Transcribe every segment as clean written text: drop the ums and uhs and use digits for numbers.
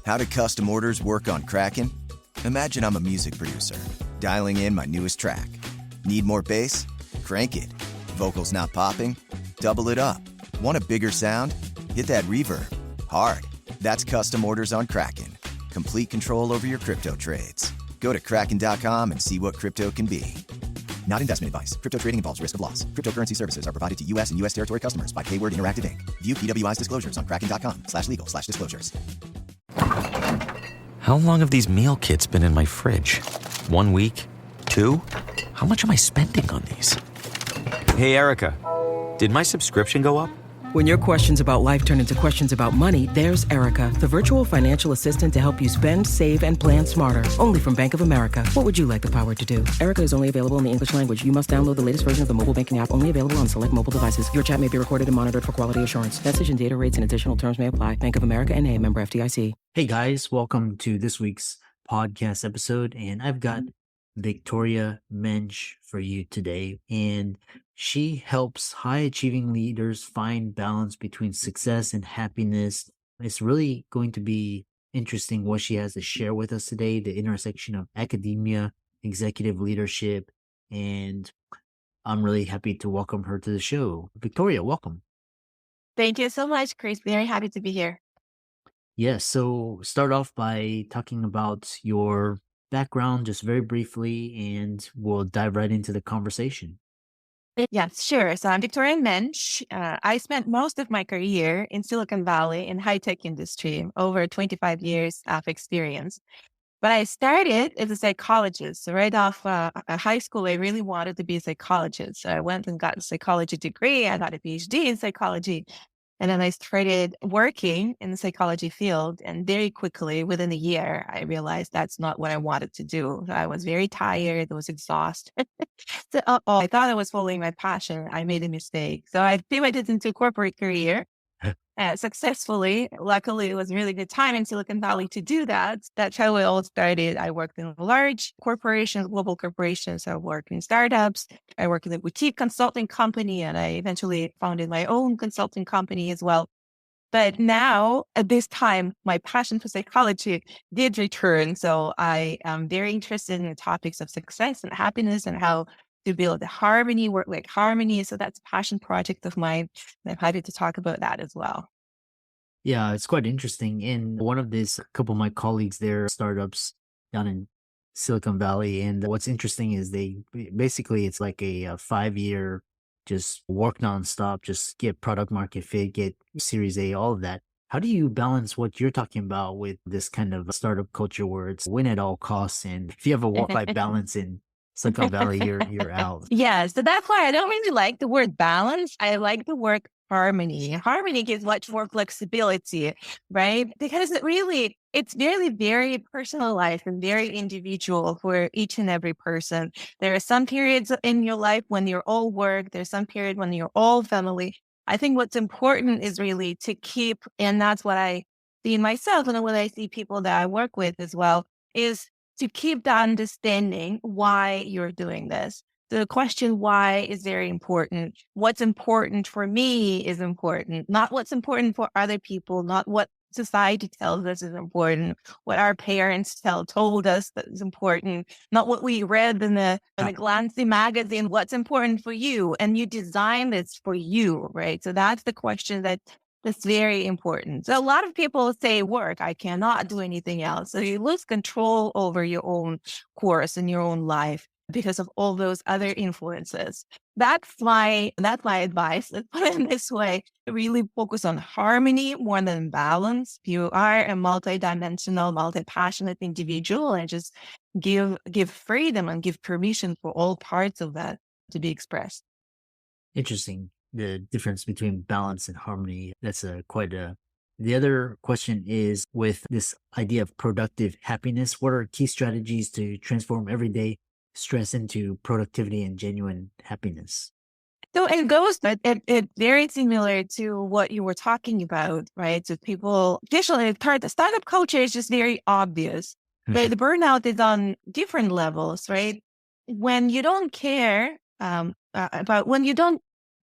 How do custom orders work on Kraken? Imagine I'm a music producer, dialing in my newest track. Need more bass? Crank it. Vocals not popping? Double it up. Want a bigger sound? Hit that reverb. Hard. That's custom orders on Kraken. Complete control over your crypto trades. Go to Kraken.com and see what crypto can be. Not investment advice. Crypto trading involves risk of loss. Cryptocurrency services are provided to U.S. and U.S. territory customers by Payword Interactive Inc. View PWI's disclosures on Kraken.com/legal/disclosures. How long have these meal kits been in my fridge? 1 week? 2? How much am I spending on these? Hey, Erica, did my subscription go up? When your questions about life turn into questions about money, there's Erica, the virtual financial assistant to help you spend, save, and plan smarter. Only from Bank of America. What would you like the power to do? Erica is only available in the English language. You must download the latest version of the mobile banking app, only available on select mobile devices. Your chat may be recorded and monitored for quality assurance. Message and data rates and additional terms may apply. Bank of America N.A., member FDIC. Hey guys, welcome to this week's podcast episode. And I've got Victoria Mensch for you today. And she helps high-achieving leaders find balance between success and happiness. It's really going to be interesting what she has to share with us today, the intersection of academia, executive leadership, and I'm really happy to welcome her to the show. Victoria, welcome. Thank you so much, Chris. Very happy to be here. Yes, so start off by talking about your background just very briefly, and we'll dive right into the conversation. Yes, sure. So I'm Victoria Mensch. I spent most of my career in Silicon Valley in high-tech industry, over 25 years of experience. But I started as a psychologist. So right off high school, I really wanted to be a psychologist. So I went and got a psychology degree. I got a PhD in psychology. And then I started working in the psychology field. And very quickly, within a year, I realized that's not what I wanted to do. I was very tired. I was exhausted. So I thought I was following my passion. I made a mistake. So I pivoted into a corporate career successfully. Luckily, it was a really good time in Silicon Valley to do that. That's how it all started. I worked in large corporations, global corporations. I worked in startups. I worked in a boutique consulting company, and I eventually founded my own consulting company as well. But now, at this time, my passion for psychology did return. So I am very interested in the topics of success and happiness and how to build harmony, work like harmony. So that's a passion project of mine. And I'm happy to talk about that as well. Yeah, it's quite interesting. And one of these, a couple of my colleagues, they're startups down in Silicon Valley. And what's interesting is it's like a 5-year just work nonstop, just get product market fit, get Series A, all of that. How do you balance what you're talking about with this kind of startup culture where it's win at all costs? And if you have a work-life balance in Silicon Valley, you're out. Yeah, so that's why I don't really like the word balance. I like the word harmony. Harmony gives much more flexibility, right? Because it's really very personalized and very individual for each and every person. There are some periods in your life when you're all work. There's some period when you're all family. I think what's important is really to keep, and that's what I see in myself and what I see people that I work with as well, is to keep the understanding why you're doing this. The question why is very important. What's important for me is important, not what's important for other people, not what society tells us is important, what our parents told us that is important, not what we read in a glancy magazine, what's important for you. And you design this for you, right? So that's the question that's very important. So a lot of people say work, I cannot do anything else. So you lose control over your own course and your own life because of all those other influences. That's my advice. Let's put it this way. Really focus on harmony more than balance. If you are a multidimensional, multi-passionate individual, and just give freedom and give permission for all parts of that to be expressed. Interesting. The difference between balance and harmony. That's the other question is, with this idea of productive happiness, what are key strategies to transform everyday stress into productivity and genuine happiness? So it's very similar to what you were talking about, right? So people, additionally, the startup culture is just very obvious, right? The burnout is on different levels, right? When you don't care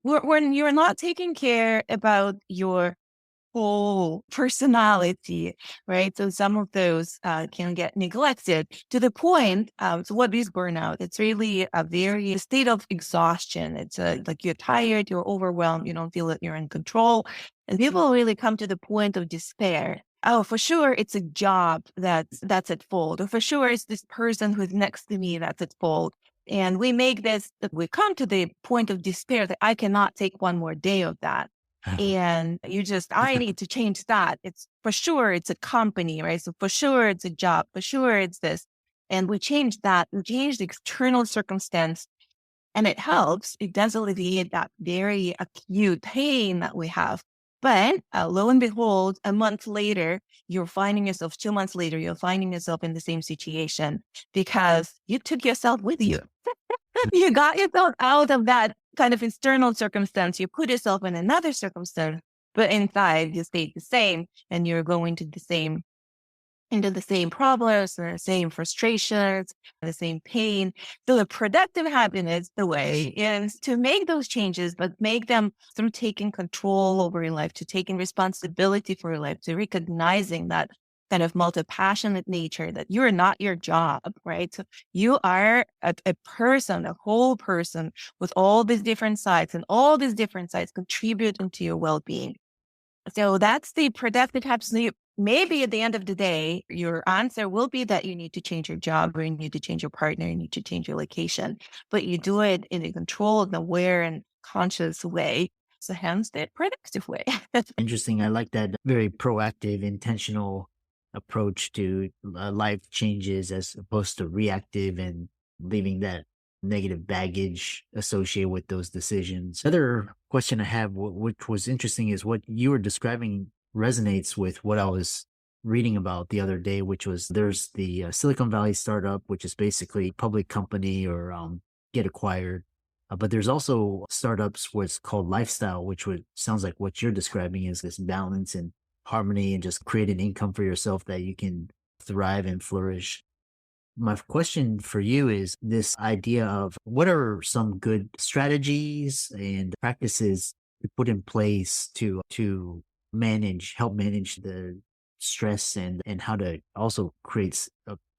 when you're not taking care about your whole personality, right? So some of those can get neglected to the point. So what is burnout? It's really a very state of exhaustion. It's like you're tired, you're overwhelmed, you don't feel that you're in control. And people really come to the point of despair. Oh, for sure, it's a job that's at fault. Or for sure, it's this person who's next to me that's at fault. And we come to the point of despair that I cannot take one more day of that. And I need to change that. It's for sure, it's a company, right? So for sure, it's a job. For sure, it's this. And we change that. We change the external circumstance and it helps. It does alleviate that very acute pain that we have. But lo and behold, a month later, you're finding yourself, 2 months later, you're finding yourself in the same situation because you took yourself with you. You got yourself out of that kind of external circumstance. You put yourself in another circumstance, but inside you stayed the same and you're going to into the same problems, the same frustrations, the same pain. So the productive happiness, the way is to make those changes, but make them through taking control over your life, to taking responsibility for your life, to recognizing that kind of multi-passionate nature, that you're not your job, right? So you are a person, a whole person with all these different sides, and all these different sides contributing to your well-being. So that's the productive habits. Maybe at the end of the day, your answer will be that you need to change your job, or you need to change your partner, you need to change your location, but you do it in a controlled, aware, and conscious way. So hence the productive way. Interesting. I like that very proactive, intentional approach to life changes as opposed to reactive and leaving that negative baggage associated with those decisions. Another question I have, which was interesting, is what you were describing resonates with what I was reading about the other day, which was there's the Silicon Valley startup, which is basically public company or get acquired. But there's also startups what's called lifestyle, which sounds like what you're describing is this balance and harmony and just create an income for yourself that you can thrive and flourish. My question for you is this idea of what are some good strategies and practices to put in place to help manage the stress and how to also create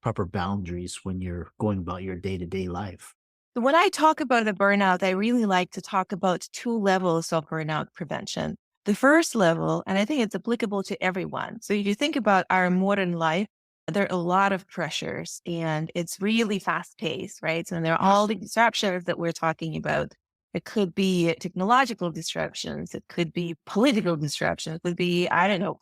proper boundaries when you're going about your day-to-day life. So when I talk about the burnout, I really like to talk about two levels of burnout prevention. The first level, and I think it's applicable to everyone. So if you think about our modern life, there are a lot of pressures and it's really fast paced, right? So there are all the disruptions that we're talking about. It could be technological disruptions. It could be political disruptions. It could be, I don't know,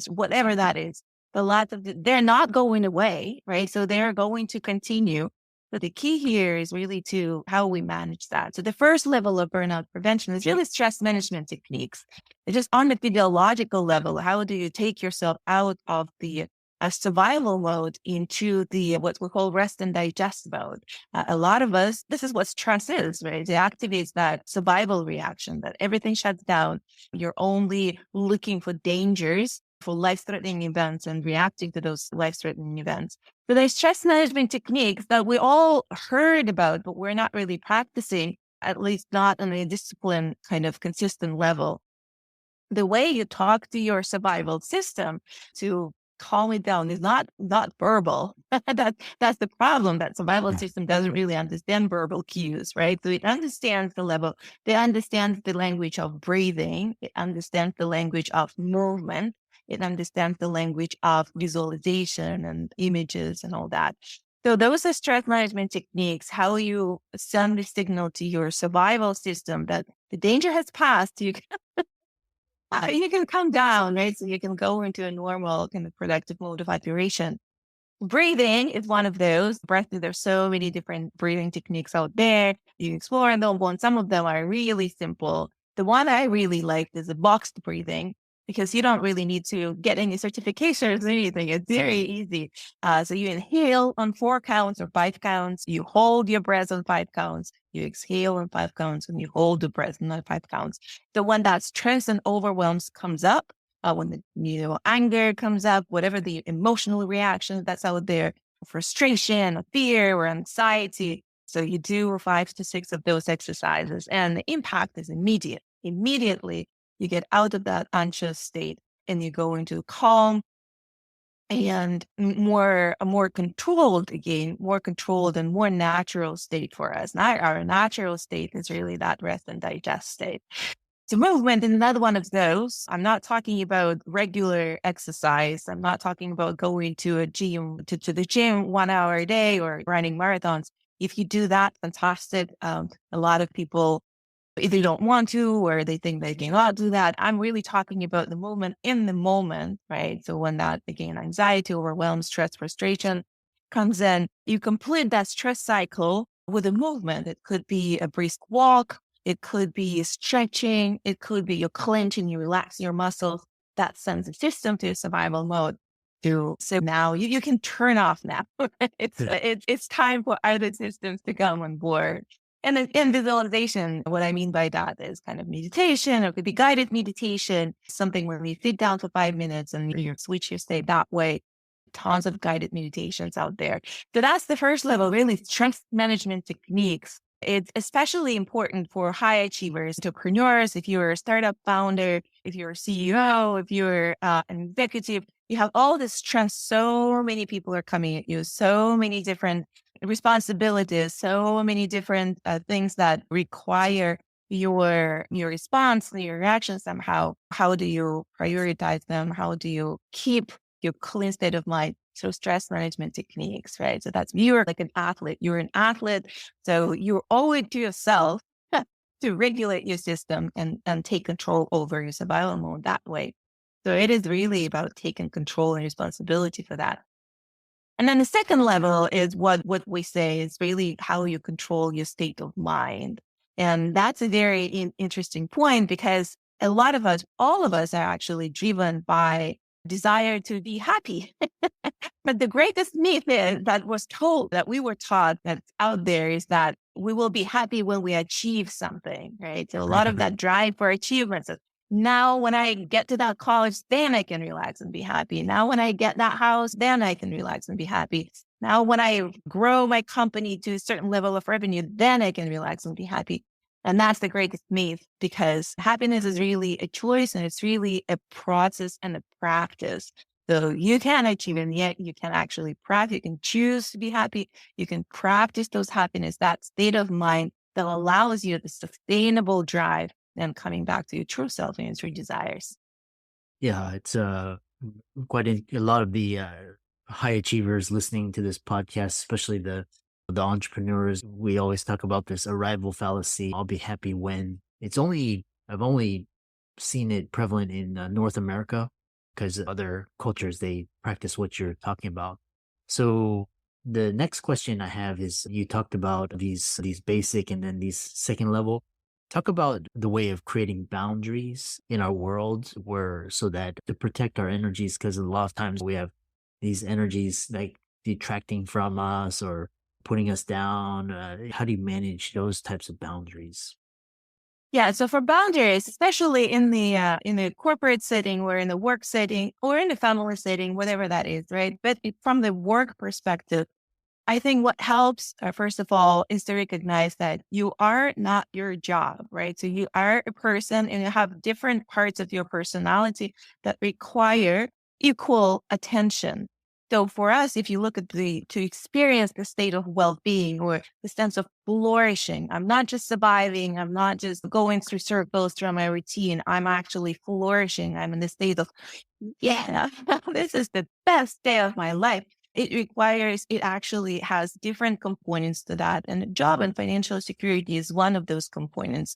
whatever that is. They're not going away, right? So they're going to continue. So the key here is really to how we manage that. So the first level of burnout prevention is really stress management techniques. It's just on the physiological level. How do you take yourself out of the survival mode into the what we call rest and digest mode? A lot of us, this is what stress is, right? It activates that survival reaction that everything shuts down. You're only looking for dangers, for life-threatening events, and reacting to those life-threatening events. So there's stress management techniques that we all heard about, but we're not really practicing, at least not on a discipline kind of consistent level. The way you talk to your survival system to calm it down is not verbal. That's the problem. That survival system doesn't really understand verbal cues, right? So it understands the level. It understands the language of breathing. It understands the language of movement. It understands the language of visualization and images and all that. So those are stress management techniques, how you send the signal to your survival system that the danger has passed. You can come down, right? So you can go into a normal kind of productive mode of operation. Breathing is one of those. Breathing, there's so many different breathing techniques out there. You explore them. Some of them are really simple. The one I really like is the boxed breathing, because you don't really need to get any certifications or anything. It's very easy. So you inhale on 4 counts or 5 counts. You hold your breath on 5 counts. You exhale on 5 counts, and you hold the breath on 5 counts. So when that stress and overwhelms comes up, when the anger comes up, whatever the emotional reaction that's out there, frustration, or fear, or anxiety. So you do 5 to 6 of those exercises, and the impact is immediate. Immediately, you get out of that anxious state. and you go into calm and a more controlled, again, more controlled and more natural state for us. Now, our natural state is really that rest and digest state. So movement is another one of those. I'm not talking about regular exercise. I'm not talking about going to a gym, to the gym 1 hour a day or running marathons. If you do that, fantastic. A lot of people either don't want to or they think they cannot do that. I'm really talking about the movement in the moment, right? So when that, again, anxiety, overwhelm, stress, frustration comes in, you complete that stress cycle with a movement. It could be a brisk walk. It could be stretching. It could be you clenching, you relax your muscles. That sends the system to survival mode. So now you can turn off now. It's time for other systems to come on board. And then in visualization, what I mean by that is kind of meditation, or it could be guided meditation, something where you sit down for 5 minutes and you switch your state that way. Tons of guided meditations out there. So that's the first level, really stress management techniques. It's especially important for high achievers, entrepreneurs. If you're a startup founder, if you're a CEO, if you're an executive, you have all this stress. So many people are coming at you, so many different responsibilities, so many different things that require your response, your reaction somehow. How do you prioritize them? How do you keep your clean state of mind? So stress management techniques, right? So that's, you're like an athlete. You're an athlete. So you owe it to yourself to regulate your system and take control over your survival mode that way. So it is really about taking control and responsibility for that. And then the second level is what we say is really how you control your state of mind. And that's a very interesting point, because a lot of us, all of us, are actually driven by desire to be happy. But the greatest myth is that we were taught, that's out there, is that we will be happy when we achieve something, right? So a lot of that drive for achievements is, now when I get to that college, then I can relax and be happy. Now when I get that house, then I can relax and be happy. Now when I grow my company to a certain level of revenue, then I can relax and be happy. And that's the greatest myth, because happiness is really a choice, and it's really a process and a practice. So you can achieve, and yet you can actually practice. You can choose to be happy. You can practice those happiness, that state of mind that allows you the sustainable drive and coming back to your true self and your true desires. Yeah, it's quite a lot of the high achievers listening to this podcast, especially the entrepreneurs. We always talk about this arrival fallacy. I'll be happy when. I've only seen it prevalent in North America, because other cultures, they practice what you're talking about. So the next question I have is, you talked about these basic and then these second level. Talk about the way of creating boundaries in our world, so that to protect our energies, because a lot of times we have these energies like detracting from us or putting us down. How do you manage those types of boundaries? Yeah. So for boundaries, especially in the corporate setting, or in the work setting, or in the family setting, whatever that is, right? But from the work perspective, I think what helps, first of all, is to recognize that you are not your job, right? So you are a person, and you have different parts of your personality that require equal attention. So for us, if you look at to experience the state of well-being, or the sense of flourishing, I'm not just surviving. I'm not just going through circles through my routine. I'm actually flourishing. I'm in the state of, yeah, this is the best day of my life. It actually has different components to that. And job and financial security is one of those components,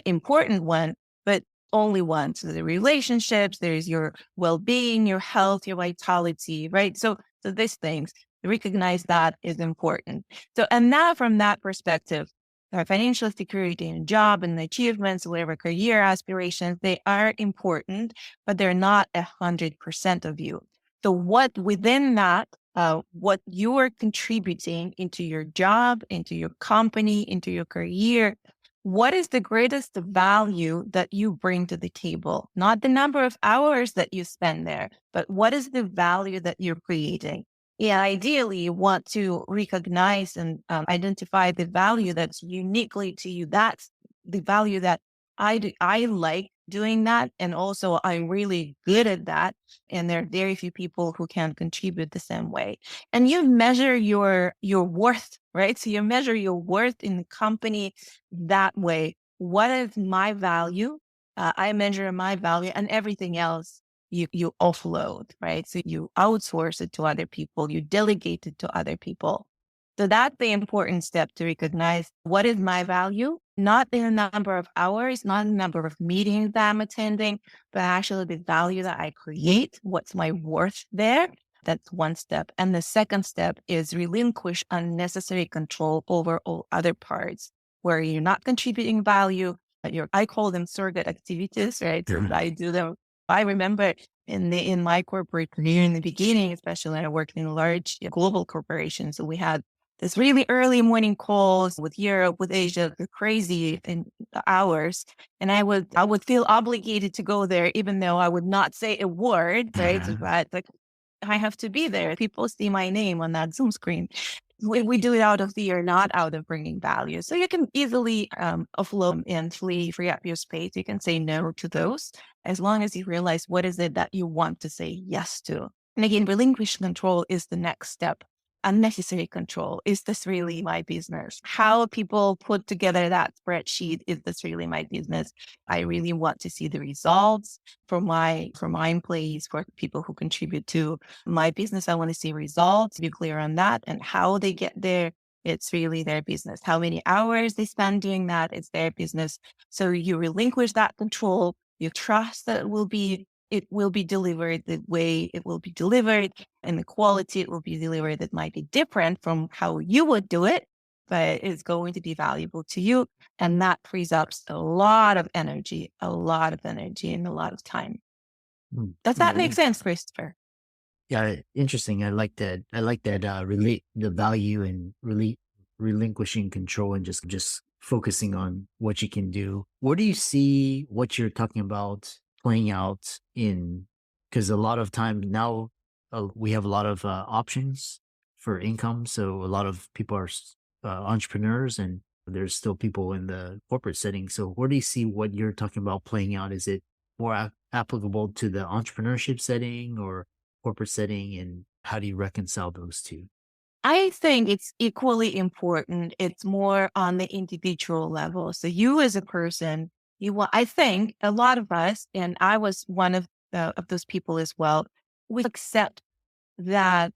important one, but only one. So the relationships, there's your well-being, your health, your vitality, right? So these things, recognize that is important. So, and now from that perspective, our financial security and job and achievements, whatever career aspirations, they are important, but they're not 100% of you. So what within that, what you are contributing into your job, into your company, into your career, what is the greatest value that you bring to the table? Not the number of hours that you spend there, but what is the value that you're creating? Yeah, ideally, you want to recognize and identify the value that's uniquely to you. That's the value that I like doing that. And also, I'm really good at that. And there are very few people who can contribute the same way. And you measure your worth, right? So you measure your worth in the company that way. What is my value? I measure my value, and everything else you offload, right? So you outsource it to other people, you delegate it to other people. So that's the important step, to recognize what is my value, not the number of hours, not the number of meetings that I'm attending, but actually the value that I create. What's my worth there? That's one step. And the second step is relinquish unnecessary control over all other parts where you're not contributing value. I call them surrogate activities, right? So I do them. I remember in my corporate career in the beginning, especially when I worked in large global corporations, so we had this really early morning calls with Europe, with Asia, the crazy in hours. And I would feel obligated to go there, even though I would not say a word, right? But like, I have to be there. People see my name on that Zoom screen. We do it out of fear, not out of bringing value. So you can easily offload and free up your space. You can say no to those, as long as you realize what is it that you want to say yes to. And again, relinquish control is the next step. Unnecessary control. Is this really my business? How people put together that spreadsheet, is this really my business? I really want to see the results for my employees, for people who contribute to my business. I want to see results, be clear on that, and how they get there. It's really their business. How many hours they spend doing that, it's their business. So you relinquish that control. You trust that it will be delivered the way it will be delivered, and the quality it will be delivered that might be different from how you would do it, but it's going to be valuable to you. And that frees up a lot of energy, and a lot of time. Does that make sense, Christopher? Yeah, interesting. I like that. I like that. Relate the value and relinquishing control and just focusing on what you can do. Where do you see what you're talking about playing out in? Because a lot of time now, we have a lot of options for income. So a lot of people are entrepreneurs, and there's still people in the corporate setting. So where do you see what you're talking about playing out? Is it more applicable to the entrepreneurship setting or corporate setting, and how do you reconcile those two? I think it's equally important. It's more on the individual level. So you as a person, I think a lot of us, and I was one of those people as well, we accept the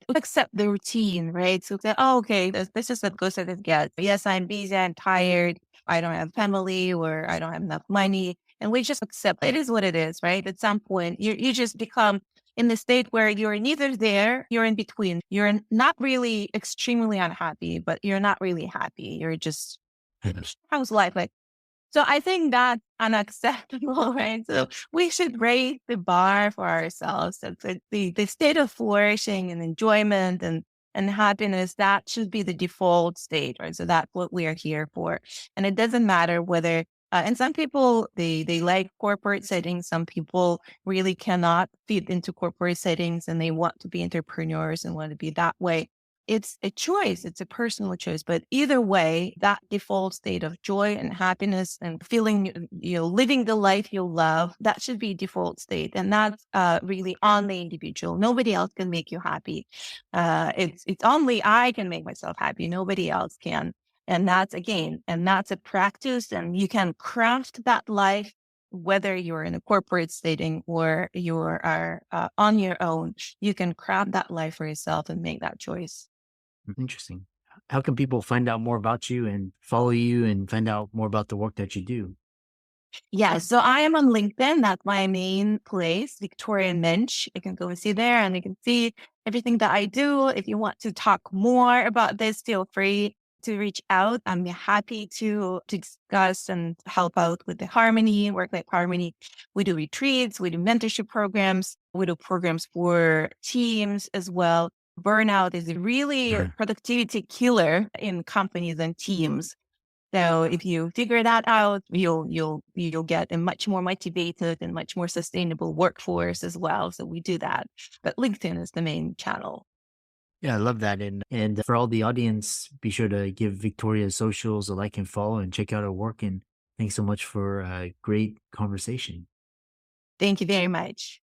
routine, right? So that, oh, okay, this is as good as it gets. Yes, I'm busy, I'm tired, I don't have family, or I don't have enough money. And we just accept it is what it is, right? At some point, you just become in the state where you're neither there, you're in between. You're not really extremely unhappy, but you're not really happy. You're just, how's life like? So I think that's unacceptable, right? So we should raise the bar for ourselves. So the state of flourishing and enjoyment and happiness, that should be the default state, right? So that's what we are here for. And it doesn't matter whether, and some people, they like corporate settings. Some people really cannot fit into corporate settings and they want to be entrepreneurs and want to be that way. It's a choice. It's a personal choice. But either way, that default state of joy and happiness and feeling, living the life you love, that should be default state. And that's really on the individual. Nobody else can make you happy. It's only I can make myself happy. Nobody else can. And that's a practice. And you can craft that life, whether you're in a corporate setting or you are on your own. You can craft that life for yourself and make that choice. Interesting. How can people find out more about you and follow you and find out more about the work that you do? Yeah, so I am on LinkedIn. That's my main place, Victoria Mensch. You can go and see there, and you can see everything that I do. If you want to talk more about this, feel free to reach out. I'm happy to discuss and help out with the work-life harmony. We do retreats, we do mentorship programs, we do programs for teams as well. Burnout is really a productivity killer in companies and teams. So if you figure that out, you'll get a much more motivated and much more sustainable workforce as well. So we do that. But LinkedIn is the main channel. Yeah, I love that. And for all the audience, be sure to give Victoria's socials a like and follow and check out her work. And thanks so much for a great conversation. Thank you very much.